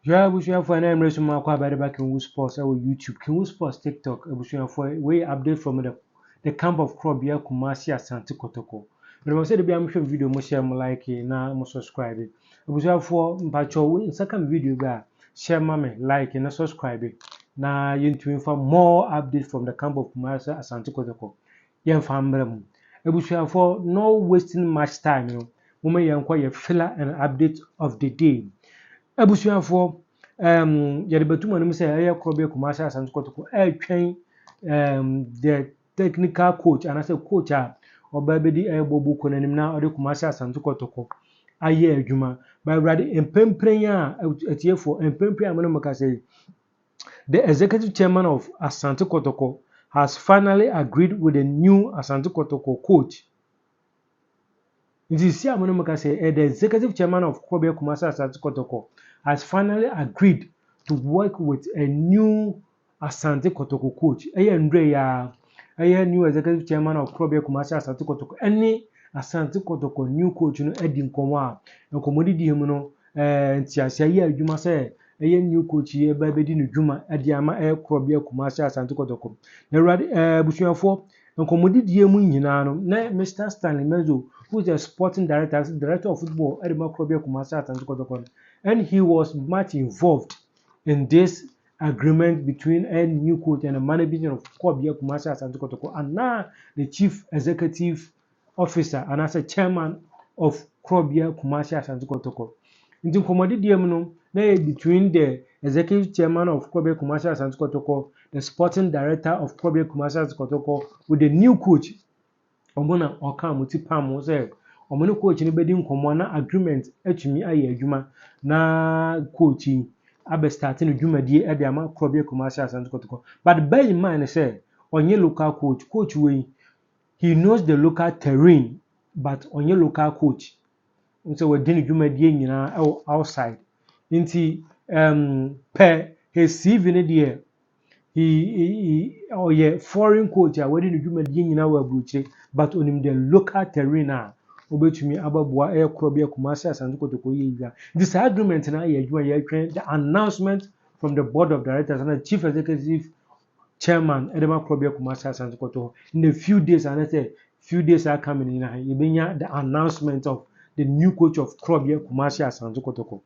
Yeah, for an emergency mark about the back in Sports or YouTube, King Sports TikTok, for way update from the camp of Krobia Kumasi Asante Kotoko. But I said, I'm sure video mo share mo like na mo subscribe. For Mpacho second video share me like and subscribe. Na you to inform more updates from the camp of Kumasi Asante Kotoko. Yen fambrem. For no wasting much time, woman yan filler and update of the day. Abusuafo yɛde bɛtum anim sɛ ɛyɛ Krobia Kumasi Asante Kotoko ɛretwɛn the technical coach anaasɛ coach a ɔbaa bɛdi ɛrebɔ buku n'anim na ɔde Kumasi Asante Kotoko ayɛ adwuma bɛwurade mpempren a atiefoɔ mpempren a mo ne mo kasa yi the executive chairman of Asante Kotoko has finally agreed with the new Asante Kotoko coach. The executive chairman of Krobia Kumasi Asante Kotoko has finally agreed to work with a new Asante Kotoko coach. New executive chairman of Krobia Kumasi Asante Kotoko. Any Asante Kotoko new coach no edi nkomo a nkomo di him no ntiasia ye adwuma se new coach ye ba bedi no dwuma edi ama Krobia Kumasi Asante Kotoko. Na busuafo nkomo di mu nyina no na Mr. Stanley Menzo, who is the sporting director of football at the Krobia Kumasi Asante Kotoko, and he was much involved in this agreement between a new coach and the management of Krobia Kumasi Asante Kotoko, and now the chief executive officer and as a chairman of Krobia Kumasi Asante Kotoko. In the commodity between the executive chairman of Krobia Kumasi Asante Kotoko, the sporting director of Krobia Kumasi Asante Kotoko, with the new coach. Omona oka muti pam say omone coach ni bedi nkomo na agreement atumi aye adwuma na coach abe starting adwumadie e de ama Krobia Kumasi Asante Kotoko. But bear in mind say onye local coach wey he knows the local terrain but onye local coach so we dey adwumadie nyina outside nti per his CV ne there he foreign coach a wadi no dwumadie nyina wa abuche but onim the local terrain a obetumi ababoa Krobia Kumasi Asante Kotoko yia. This agreement na ye adwuma ye twen the announcement from the board of directors and the chief executive chairman Edema Krobia Kumasi Asante Kotoko in a few days, and I say few days are coming in here the announcement of the new coach of Krobia Kumasi Asante Kotoko.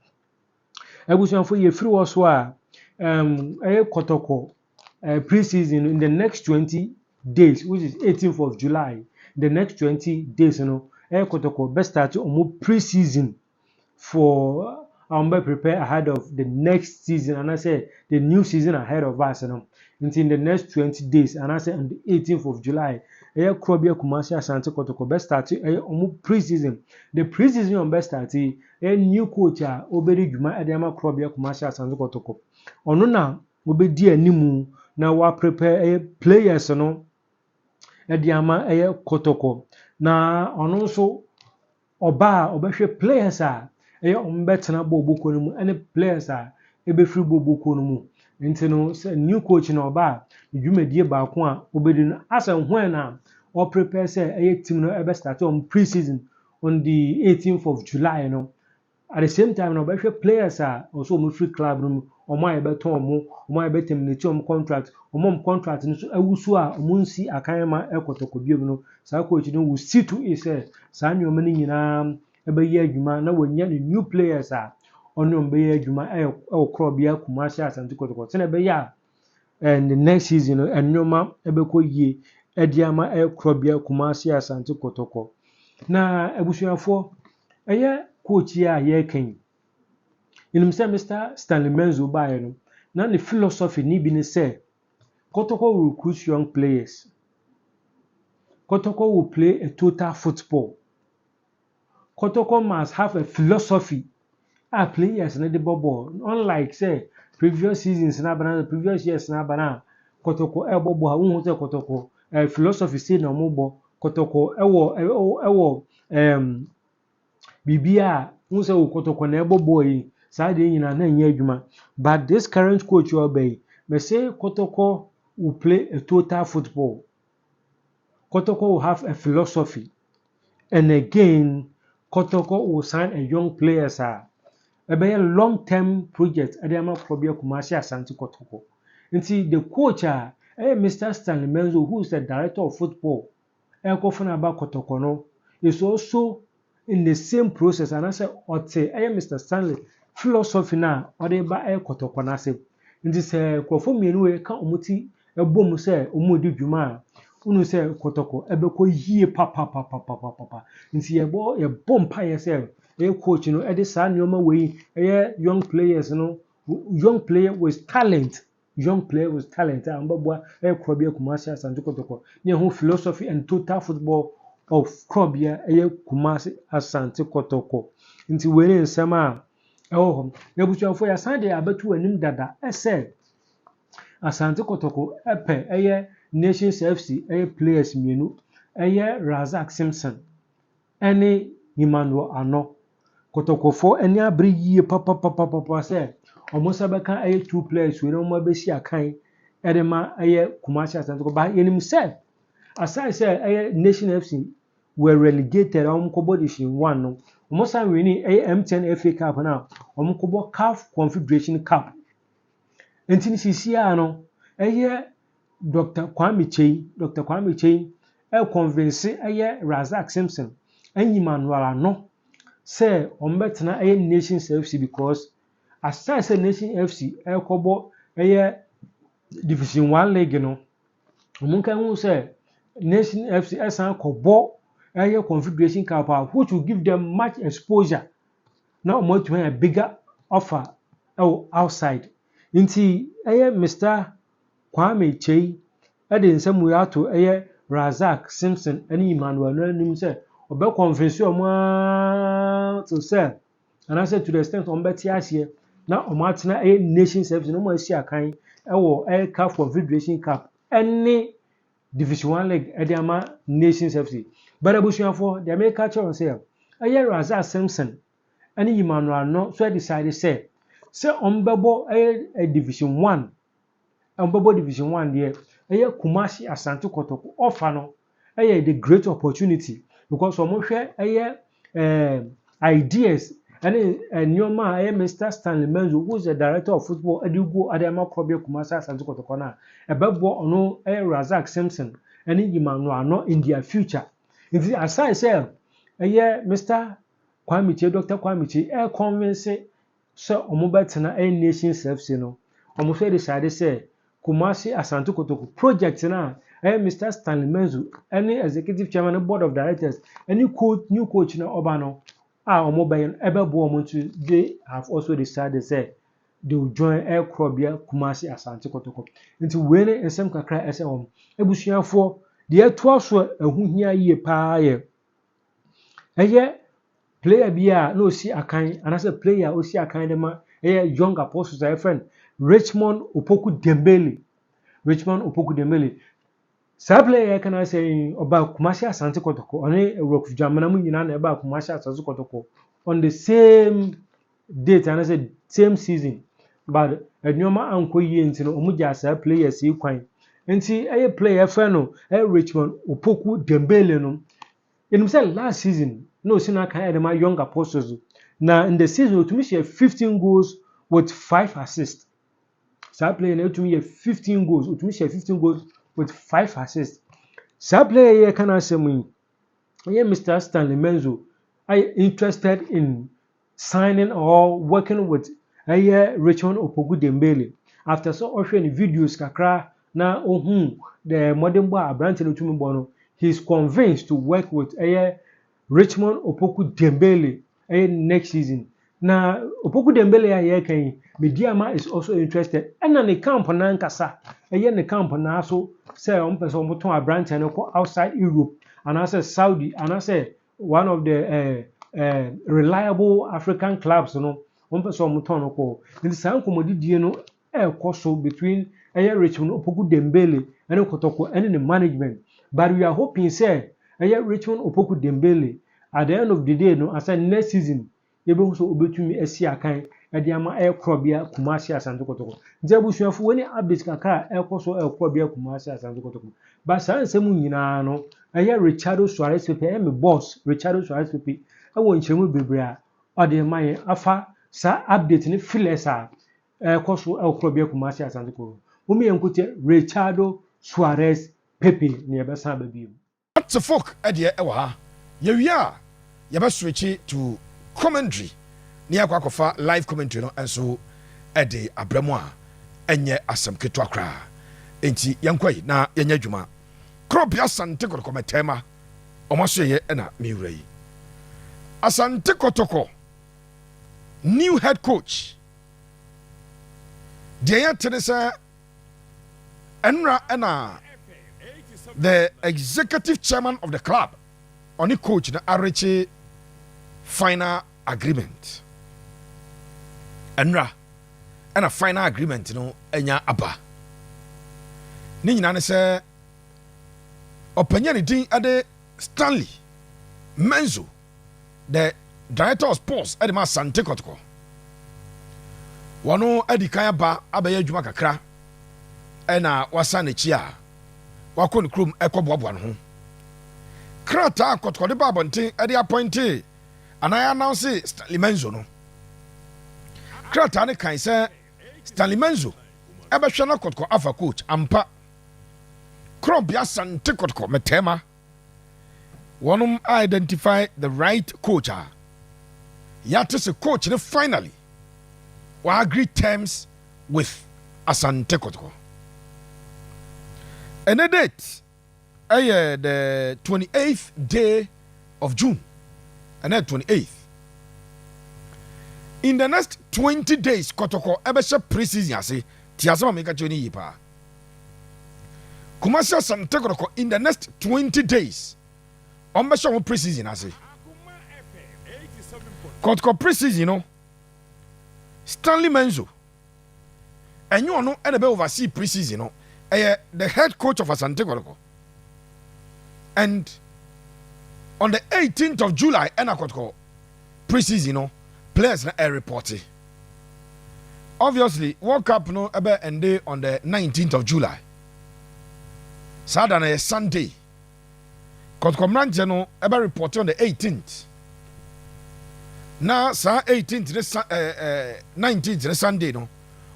Ebusuafo ye free also a Kotoko pre-season in the next 20 days, which is 18th of July. The next 20 days, Kotoko best start pre-season for prepare ahead of the next season, and I say the new season ahead of us. Until the next 20 days, and I say on the 18th of July, Krobia Kumasi Asante Kotoko best start pre-season. The pre-season on best start a new coach obedi dwuma edema Krobia Kumasi Asante Kotoko. Ono na obedi animu na wa prepare players no edema Kotoko na ono so obehwe players a ombetena bobuko no mu ene players a ebefiri bobuko no mu nti no new coach na oba dwumadie baako a obedi no asa hwen na o prepare say team no ebe start on pre-season on the 18th of July no. At the same time no obehwe players a also mo free club no omo ayebeton omo ayebeterminate contract contract no so awusu a omo nsi akanma Kotoko biom no sa coach no will see to is sa nyoma ni nyina ebe adwuma na wonya new players a ono mbe adwuma Krobia Kumasi Asante Kotoko se na ebe ya and the next season nyoma ebe ko yie ediama Krobia Kumasi Asante Kotoko. Na abusuafo coach ya ye kan inim say Mr. Stanley Menzo bae no na the philosophy ni bi ne say Kotoko will recruit young players. Kotoko will play a total football. Kotoko must have a philosophy. Players na the ball. Unlike say previous seasons na bana previous years na bana Kotoko ball ha won say Kotoko philosophy say na mo ball Kotoko ewo bibia won say Kotoko na ball yi sa de nyina na nya adwuma. But this current coach obey me say Kotoko will play a total football. Kotoko will have a philosophy, and again Kotoko will sign a young players a long term project at the Amakrobia Kumasi Asante Kotoko. And see the coach, Mr. Stanley Menzo, who is the director of football, Ekofana Kotoko no, is also in the same process. And I said, Mr. Stanley, philosophy now, or they buy Kotoko Nase. In this Krofo Mienu, can't umuti a boom say, Umudi Juma, Unu say Kotoko, Ebeko ye papa. And see a bomb pie yourself. A coach, at the sun, your way, young players, young player with talent. Young player with talent. And Babwa, Krobia Kumasi Asante Kotoko. Near who philosophy and total football of Krobia, Kumasi Asante Kotoko. Into winning summer. Oh, Yabucha for your Sunday, I bet you and him dada. I said, Asante Kotoko, Nations FC, players, Razak Simpson, any Emmanuel Ano. Kotoko for any abri papa say almost abaka 2 players we no more be see akan edema Kumasi Asante by himself aside say Nation FC were relegated kobo division 1 no almost winning M10 FA Cup now kobo CAF Confederation Cup entini sisi ano Dr. Kwame Chei convince Razak Simpson and Emmanuel Ano say betna Nations FC because aside say Nation FC kobo division 1 league no omunka hu say Nation FC esan kobo Confederation Cup which will give them much exposure now more to a bigger offer outside nti Mr. Kwame Chei the nsam we ato Razak Simpson and Emmanuel no say obe convince to say and I said to the extent beti ase na atena Nation FC no mo asi akan CAF Confederation Cup any division 1 league ama Nations FC but abusuafo the America challenge say Razak Simpson and Emmanuel no so decide say ombebo division 1 ombebo division 1 there Kumasi Asante Kotoko offer no the great opportunity because hwe ideas and Nyoma Mr. Stanley Menzo who is the director of football Adigo Adama Krobia Kumasi Asante Kotoko na ebebo ono Razak Simpson and Emmanuel no in their future. If aside say Mr. Kwame Chei, Dr. Kwame Chei convince so omobetena Nations FC no omo decide say Kumasi Asante Kotoko project na Mr. Stanley Menzo any executive chairman and board of directors any coach new coach na obano omobayen ebebo omuntu they have also decided say they will join Krobia Kumasi Asante Kotoko into wele ensem kakra esem ebusuafo de to aso ehuhia yie pa ye player bia no si akan anase player o si akan de ma young apostles a friend Richmond Opoku Dembele sa player can I say about Kumasi Asante Kotoko on rock jamana mu nyina na about Kumasi Asante Kotoko on the same date and I said same season but nyoma anko yie ntino omuja sa players yi kwan nti player friend no Richmond Opoku Dembele no in last season no sina kan edema young apostles na in the season to me share 15 goals with 5 assists. Sa player na to me 15 goals, to me share 15 goals with 5 assists. Sa player here can asem Mr. Stanley Menzo interested in signing or working with Richmond Opoku Dembele after so offering videos kakra na the modern boy Abrante no tumi bono he's convinced to work with Richmond Opoku Dembele next season. Na Opoku Dembele ya kan Mediama is also interested. And na ne camp na nkasa. Ne camp na so say on person moton Abrante no ko outside Europe and I say Saudi and I say one of the reliable African clubs no on person moton no ko. In san komodidie no so between Richmond Opoku Dembele and Kotoko and the management. But we are hoping say Richmond Opoku Dembele at the end of the day no as next season ebe so obetumi asi akan ede ama Krobia Kumasi Asante Kotoko nzebusuafo woni update kaka ekoso Krobia Kumasi Asante Kotoko ba san nsemu nyina no Richardo Suarez Pepe me boss Richardo Suarez Pepe ewo nchemu bebre a ode maye afa sa update ne feelers a koso ekrobia Kumasi Asante Kotoko umi enkute Richardo Suarez Pepe ne yebesa ba biom. That's a folk idea ewa ha. Yewia yeba switch to commentary. Ni akwa kofa live commentary no enso ede abramo a enye asem keto akra. Enti yankwai na yenya dwuma. Kumasi Asante Kotoko metema. Omaso ye na miwura yi. Asante Kotoko new head coach. Deya Tenesa Enra Ena, the executive chairman of the club, only coach na Arichi final agreement. Enra and a final agreement, enya aba. Ni nyina ne se opanyani din ade Stanley Menzo, the director of sports at the Asante Kotoko. Wano edikaya ba abaye adwuma kakra ena wasa ne chia wako ne krum ekoboaboa no ho krata Kotoko de ba bonten ede appointe anaya announce Stanley Menzo no krata ne kan se Stanley Menzo ebehwe na Kotoko afa coach ampa Kumasi Asante Kotoko metema wanum identify the right coach yate se coach ne finally we agree terms with Asante Kotoko. And the date, the 28th day of June, and then 28th. In the next 20 days, Kotoko ebesha preseason ase tiasama meka choni yipa. Kumasi Asante Kotoko in the next 20 days, ombesha mo preseason ase. Kotoko preseason no. Stanley Menzo and you know and oversee preseason the head coach of Asante Kotoko. And on the 18th of July Kotoko preseason players na reported. Obviously World Cup no end on the 19th of July. Saturday Sunday Kotoko manager no reported on the 18th. Na sa 18th 19th Sunday no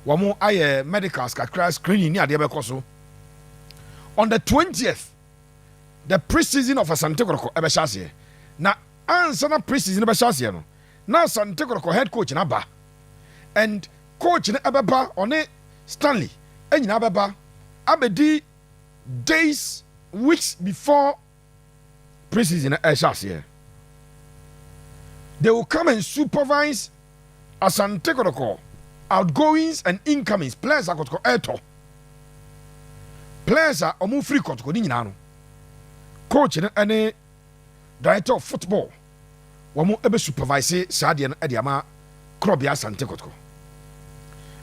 wamo aye medicals kakra screening ni ade bekoso on the 20th the preseason of Asante Kotoko ebe chase na answer na preseason ebe chase no na Asante Kotoko head coach na ba and coach na ebeba one Stanley enyina beba abedi days weeks before preseason ebe chase. They will come and supervise Asante Kotoko outgoings and incomings. Players are Kotoko eto. Players are omu free Kotoko ni nyina no. Coach and director of football. Wamu ebe supervise sadia na ede ama Kumasi Asante Kotoko.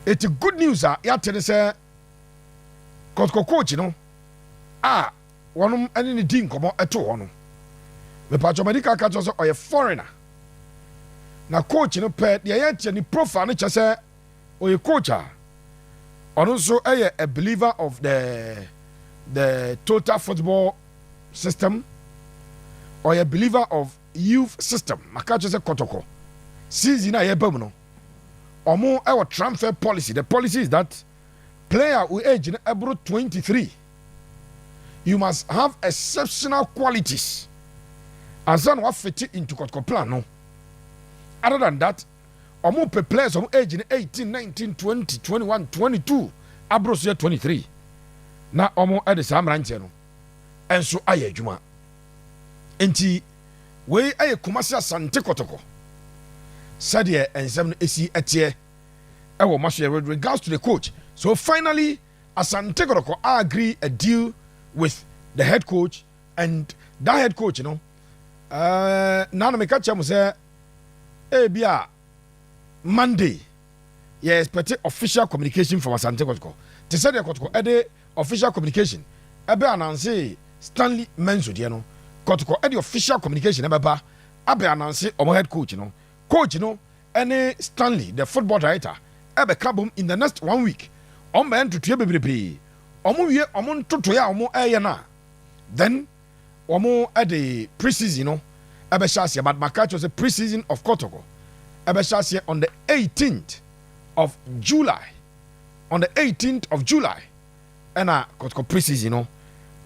It's good news ya tene se Kotoko coach no wanum ene ni din komo eto ho no. Me pacho medical ka so oye foreigner. Na coach no pe de yete ni profile no chese oye coach also a believer of the total football system or a believer of youth system. Maka chese Kotoko season na yebam no omo our transfer policy. The policy is that player who age in abro 23 you must have exceptional qualities as an what fit into Kotoko plan no. Other than that, omo pe players omo age in 18, 19, 20, 21, 22, abros year 23. Na omo e de sam ranche no. Enso aye adwuma. Enti we aye Kumasi Asante Kotoko. Sadie ensem no esi etie e wo maso with regards to the coach. So finally Asante Kotoko agree a deal with the head coach, and that head coach you know na me catch am say bia Monday you expect official communication from Asante Kotoko. They said the Kotoko ede official communication ebe announce Stanley Menzo de no Kotoko ede official communication ebe abe announce omo head coach no any Stanley the football director ebe kabum in the next 1 week omo entutu bebrebe omo wie omo ntoto ya omo eye na then omo ede preseason no ebe chance but makacho say preseason of Kotoko ebeshase on the 18th of July. On the 18th of July, ena Kotoko preseason no,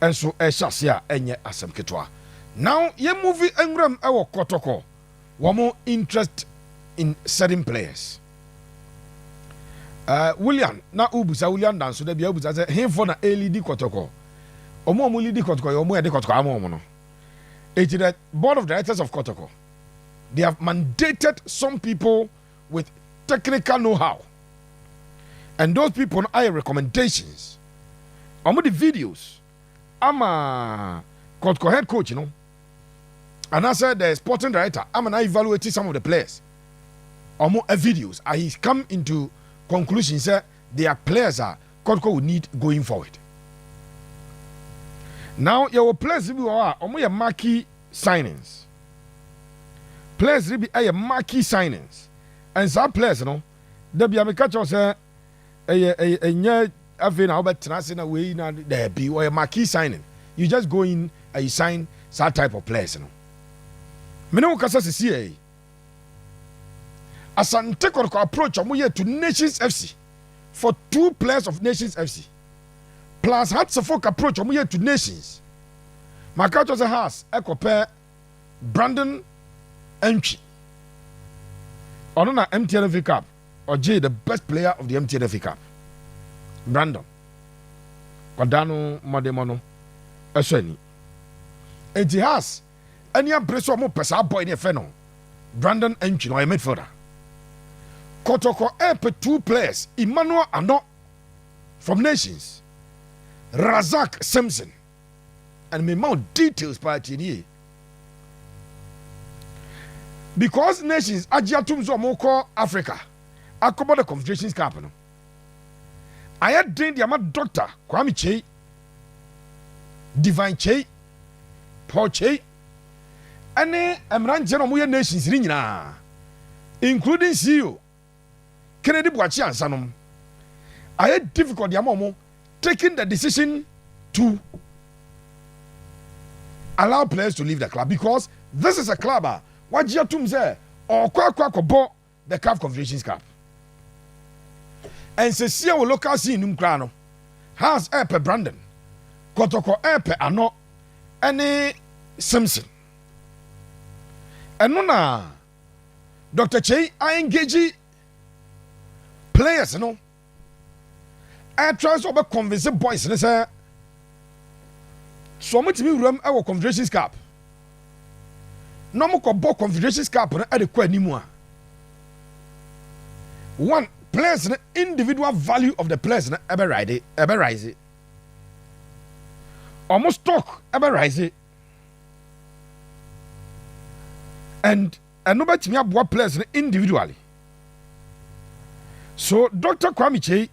enso eshase a enye asem ketwa. Now ye movie engram ewo Kotoko, wamo interest in certain players. William na ubusa William dan so da bia ubusa say himfo na lead Kotoko. Omo lead Kotoko, omo de Kotoko amo no. It is the board of directors of Kotoko. They have mandated some people with technical know-how. And those people are recommendations. Omo the videos. I'm Kotoko head coach, you know. And I said the sporting director, I'm not evaluating some of the players. Omo videos. And he's come into conclusion say there are players that Kotoko will need going forward. Now your players will be omo marquee signings. Players will be marquee signings. And some players, you know, they be catch us say nya afi na obetra say na we na there be or a marquee signing. You just go in and you sign that type of players, you know. Me no kasa see Asante Kotoko approach omo to Nations FC for 2 players of Nations FC. Plus Hatsafok approach omo to Nations. My coach was a house ekope Brandon Entry. Ono na MTN FA Cup or J the best player of the MTN FA Cup. Brandon. Kwadano Modemono. Esweni. Enti has any impression mo pesa boy ne fe no. Brandon Entry no a midfielder. Kotoko help 2 players, Emmanuel Ano from Nations, Razak Simpson, and me mount details party here. Because Nations Ajiatum Zomoko Africa, Akobo the Confederations Cup. No, I had drained the Doctor Kwame Che, Divine Che, Paul Che, and Emran Genomuya Nations Ringina, including CEO. Kennedy Bwachi and Sanom. I had difficulty taking the decision to allow players to leave the club because this is a club what Jiatum say or kwa the CAF Confederations Cup. And Cecilia local scene in Krano has Epe Brandon, Kotoko Epe Ano, any Simpson. And no Dr. Che, I engage players, you know. I try to convince boys and say, so much me room our Confederations Cup. No more Confederations Cup at the quite anymore. One, players, the individual value of the players ever rise it. Almost talk ever rise it. And nobody me up players individually. So Dr. Kwame Che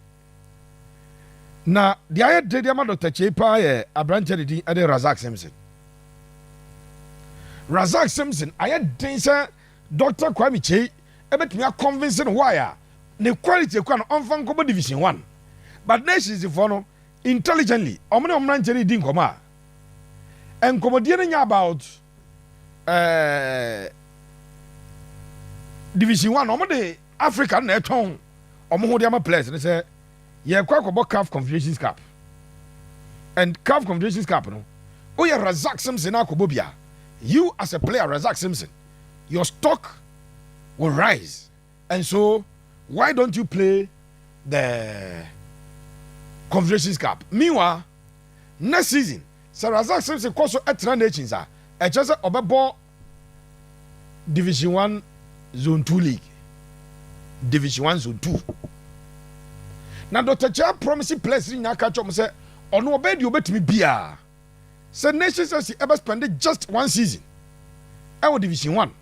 na the ayed Dr. Che pa a branch editing at Razak Simpson. Razak Simpson ayed denser Dr. Kwame Che ebet me a convincing why the quality of unfankable division 1. But Nations if no intelligently omne branch editing koma. And comedian about division 1 omde African netong omo de ama players they say ye kwa ko CAF Confederations Cup and CAF Confederations Cup no oh yeah Razak Simpson akobobia you as a player Razak Simpson your stock will rise and so why don't you play the Confederations Cup meanwhile next season Sir Razak Simpson koso etra nations a just obebo Division 1 Zone 2 league Division 1 Zone 2. Now Dr. Cha promising players in your catch up say on no bed you bet me beer. So Nations has ever spent just 1 season. Our Division 1.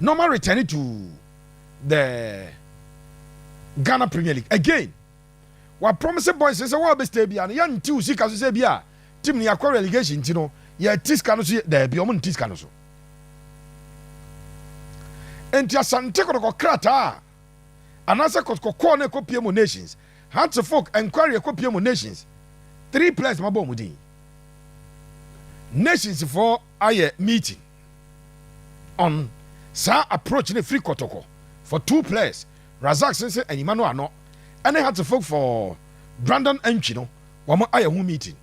Normal returning to the Ghana Premier League. Again, what promising boys say what best be and young two sika say bia team ni acquire relegation tino ya tiska no so there be omon tiska no so. Enti Asante Kotoko krata anasa Kotoko na kopie mo Nations had to folk enquiry kopie mo Nations 3 players mabo mudi Nations for aye meeting on Sa approach ne free Kotoko for 2 players. Razak Sense and Emmanuel Ano. And they had to folk for Brandon Enchino. Wamo aya hu meeting.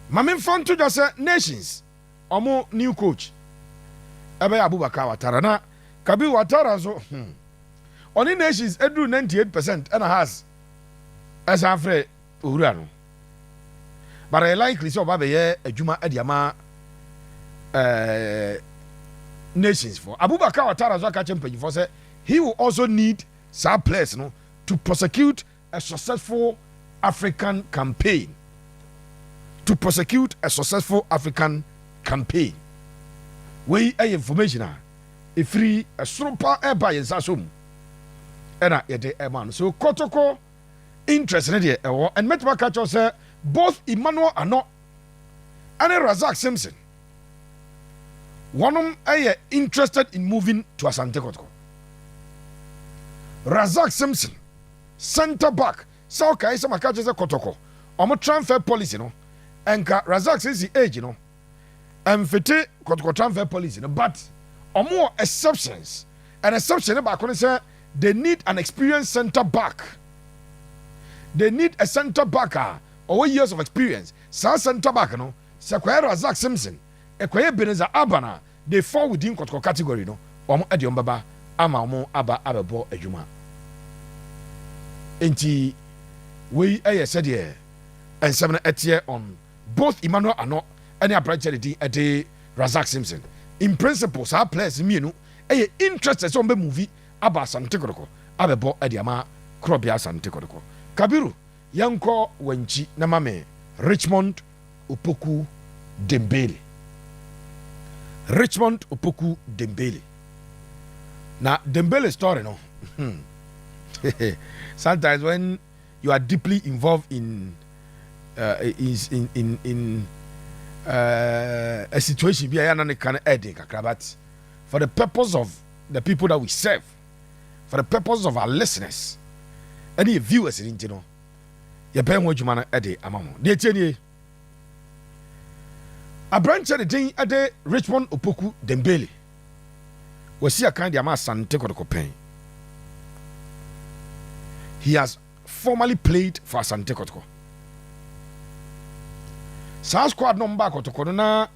Mamin fun to just nations. Omo new coach. Ebe Abubakar Watara na Kabi Watara so Oni nations edu 98% and has as afre Urano. But I likely so babe ye adwuma adiama nations for Abubakar Watara so catch him for say he will also need some players no to prosecute a successful African campaign. To prosecute a successful African campaign. We information a free a stropa e by Zasum. Ena yede e man. So Kotoko interest in the and Metma Catcher say both Emmanuel Ano and Razak Simpson. One of them interested in moving to Asante Kotoko. Razak Simpson, center back. So okay, some catches a Kotoko. Omo transfer policy no. And Razak says the age, you know. And fete Kotoko transfer policy, no. But more exceptions. An exception about say they need an experienced center back. They need a center backer over years of experience. Sa center back, no. Sequoia Razak Simpson, Equoia Beneza Abana, they fall within Kotoko category, no. Ediom Baba, Ama Omo Aba Ababo Ejuma. Enti we said here and 7 year on both Emmanuel Ano and the charity at the Razak Simpson. In principle, our players me interested on the movie about Asante Kotoko. Abebo Ediama Krobia Asante Kotoko. Kabiru Yanko Wenchi Namame Richmond Opoku Dembele. Richmond Opoku Dembele. Now Dembele story no. Sometimes when you are deeply involved in a situation but for the purpose of the people that we serve, for the purpose of our listeners, any viewers in you know, you pay what you man ede amamo. They tell you a branch of the thing at the Richmond Opoku Dembele. We see a kind of Asante Kotoko pen. He has formerly played for Asante Kotoko. Sa squad number Kotoko na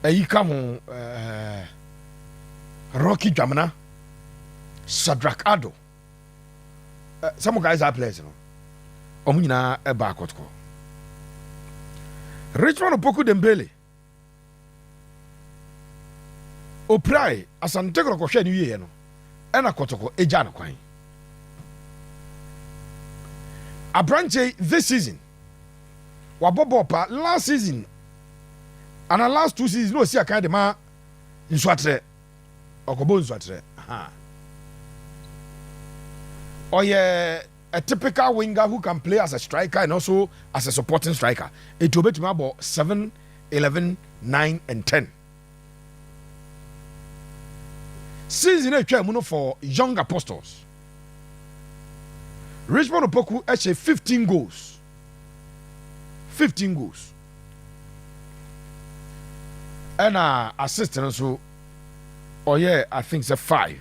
Eyikamu Rocky Jamana Shadrach Ado. Some guys are players, you know. Omunyina eba Kotoko. Richmond Opoku Dembele. Oprai Asante Kotoko hwe ni ye no. Ena Kotoko eja na kwan. A branch this season. Wabobopa last season. And the last 2 seasons, no see a kind of man in Swatre. Okobo in Swatre. Or yeah, a typical winger who can play as a striker and also as a supporting striker. It will be to about 7, 11, 9, and 10. Season 8 for young apostles. Richmond Opoku actually 15 goals. 15 goals. And assistant also, oh yeah, I think it's 5.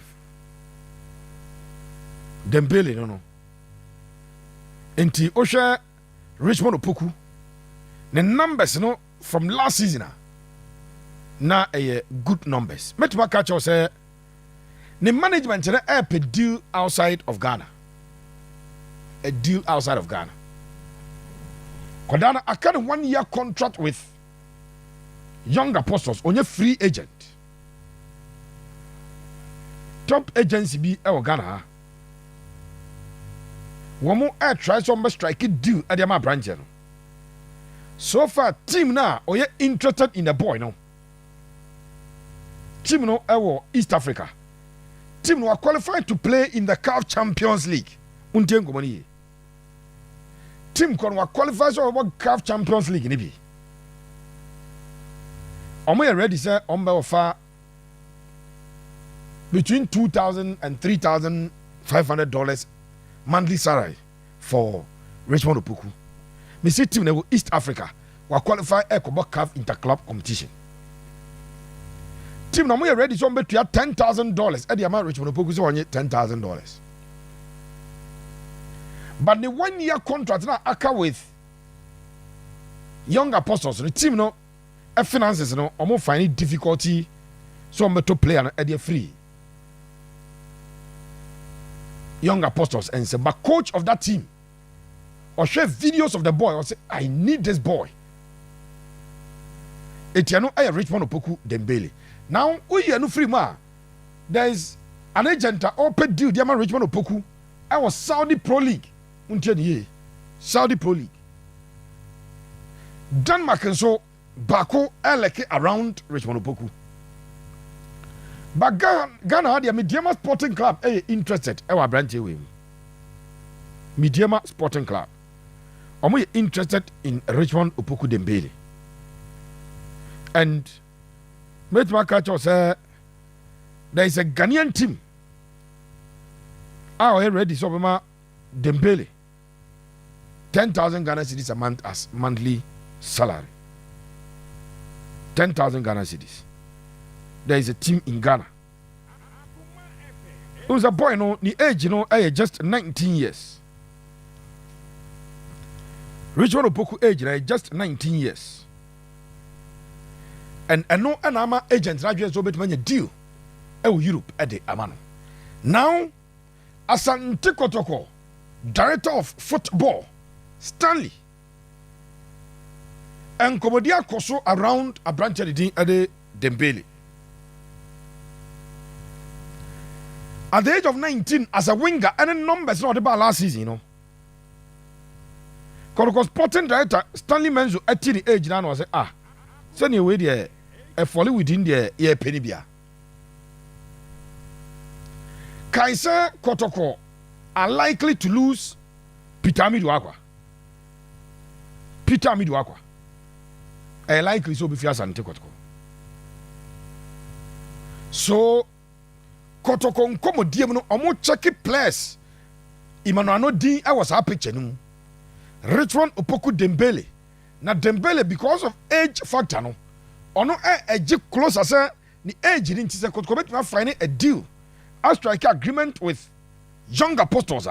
Dembele, no. Enti Osha Richmond Opoku. The numbers, you know, from last season na good numbers. Metuma catch say the management a deal outside of Ghana. A deal outside of Ghana. Kodana, I kind of 1 year contract with Young Apostles on your free agent. Top agency be Ghana. One more air try some strike deal at the Ama branch. So far, team now or you interested in the boy no. Team no East Africa. Team no are qualified to play in the CAF Champions League. Untengo money. Team kon qualifies for CAF Champions League ni bi. Omo ready say on be offer between $2,000 and $3,500 monthly salary for Richmond Opoku. Me see team na East Africa wa qualify for CAF Interclub competition. team na mo yɛ ready so on betua $10,000 ɛde ama Richmond Opoku so onye $10,000. But the 1 year contract na aka with Young Apostles, the team no finances no omo find difficulty so on beto player na ɛde free. Young Apostles and say, but coach of that team or share videos of the boy or say, I need this boy. Etiano a Richmond Opoku Dembele. Now we are no free ma. There is an agent or pay deal diama Richmond Opoku. I was Saudi Pro League. Saudi Pro League. Denmark and so Bako eleke around Richmond Opoku. But Ghana had a Mediama Sporting Club interested. Ewa branch away. Mediama Sporting Club. Omo interested in Richmond Opoku Dembele. And Metma Kacho say there is a Ghanaian team. Are ready so Dembele. 10,000 Ghana cedis a month as monthly salary. 10,000 Ghana cedis. There is a team in Ghana. It was a boy, the age, just 19 years. Richmond Opoku age, just 19 years. And I know an ama agent, Raja so bet deal. Europe at the Amano. Now, Asante Kotoko, director of football, Stanley, and Komodia Koso around a branch at the Dembele. At the age of 19, as a winger, any numbers not about last season, Kotoko sporting director Stanley Menzo at the age now was send you away there, a folly within the year penibia. Kaiser Kotoko are likely to lose Peter Miduakwa. Likely so be Asante Kotoko. So Kotoko nkomo diem no omo check players. Imano ano din I was happy chenu. Richmond Opoku Dembele. Na Dembele because of age factor no. Ono age close as ni age ni ntise Kotoko bet find a deal. A strike agreement with Young Apostles.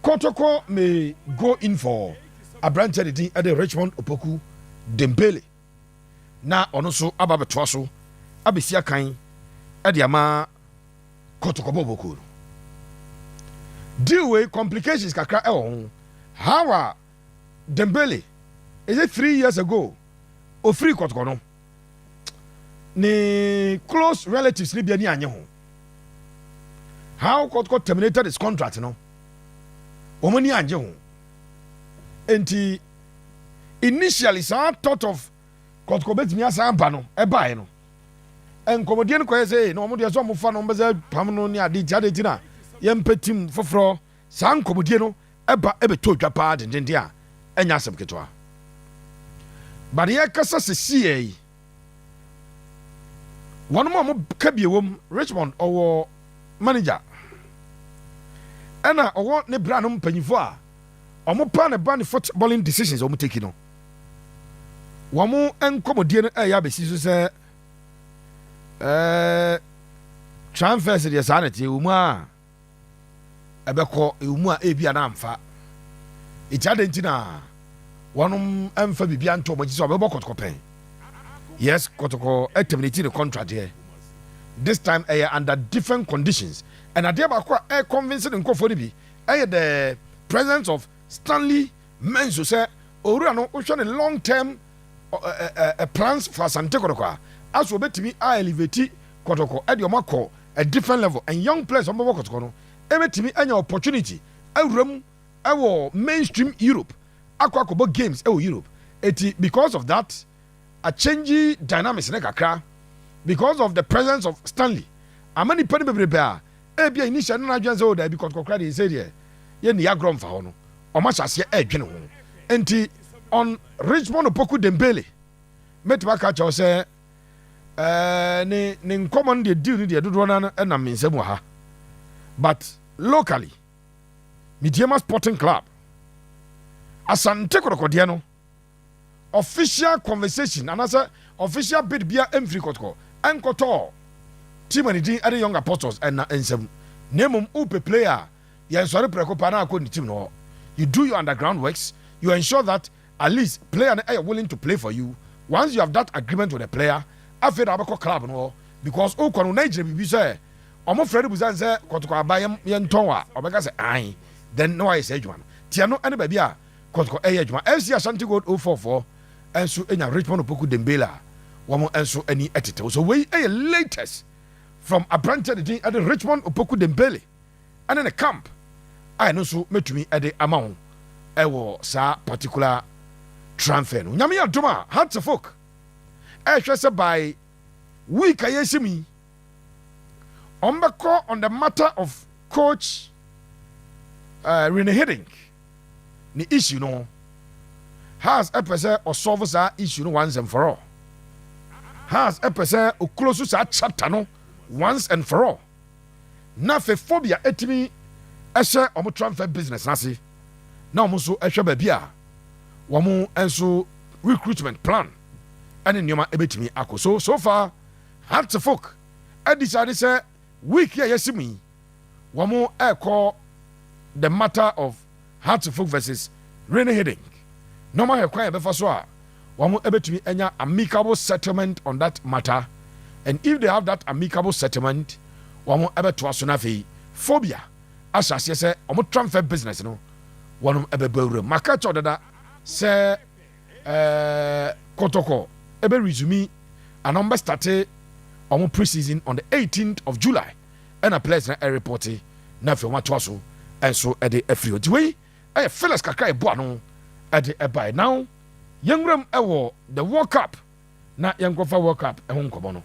Kotoko may go in for a branch at the Richmond Opoku Dembele. Na ono so ababetwa so abesia kan ade ama Kotoko Boboku. Deal with complications kakra how Dembele is it 3 years ago o free Kotoko no ni close relatives ni bia ni anye ho. How Kotoko terminated his contract no omani anje ho. Enti initially some thought of Kotoko betimi asa ba no e bae no en komodie no koye say no mo de so mo fa no mbeza pam no ni ade jade tina yempetim foforo san komodie no e ba e beto dwa pa dendende a enya asem ketwa but ye kasa se sie one mo ka biewom Richmond owo manager ena owo ne bra no mpanyifo a omo pa ne ba ne footballing decisions omo take no womo enkomodie no ya besi so se transfers de sanity umu a ebeko umu a ebia na amfa itiade ntina wonom emfa bibia nto mo giso obebo Kotoko pen. Yes, Kotoko terminated the contract here. This time under different conditions. And I thereby convincing in Koforibi, the presence of Stanley Menzo say, Oriano ocean a long-term plans for Asante Kotoko. As we bet me, I elevate Kotoko at your marco a different level and young players on Kotoko. To me any opportunity. I room our mainstream Europe. Aquacobo games Europe. Because of that, a changing dynamics in Kakra. Because of the presence of Stanley. A many penny bear. Ebia initial na agents o da bi Kotoko dey say there. Ye ni agrom fa ho no. O ma chase edwene ho. Enti on Richmond Opoku Dembele. Metba ka cha say ne nkomo de deal ni de dodo na na mensem ha. But locally Mediama Sporting Club Asante Kotoko de no official conversation and as official bid bia emfri Kotoko enkoto team and the other young apostles and ensem name upe player ya sorry preko pa na akọ team no. You do your underground works, you ensure that at least player are willing to play for you. Once you have that agreement with the player, after the abako club no, because o kono Nigeria bi say omo Fred Buzan say Kotoko abayem yenton wa obeka say ai then no I say adwuma tia no ene ba bia Kotoko adwuma FC Asante Gold 044 enso enya Richmond Opoku Dembele womo enso ani etete so we latest from Abrante the at Richmond Opoku Dembele and in the camp I know so metumi at the amount ewo sa particular transfer no nyame adoma hearts of folk hwese by week ayesimi ombeko on the matter of coach Rene Hiddink the issue no has a person or solve that issue no once and for all has a person or close to that chapter no once and for all na fe phobia etimi ehye omo transfer business nasi na omo so ehwe ba bia womo enso recruitment plan ene nyoma ebetimi akoso so far hearts of folk decide say week here yesimi womo call the matter of hearts of folk versus Rene Hiddink normal he kwan be fa so a womo ebetimi enya amicable settlement on that matter, and if they have that amicable settlement womo ebeto aso na fe phobia asase say omo transfer business no wono ebebawre maka chodada say Kotoko ebe resume and number started omo pre-season on the 18th of July and a place na report na fe wato aso enso ede afri odiwe Felix kakra ebo ano ede ebai now yengram ewo the World Cup na yenkofa World Cup ehun komo no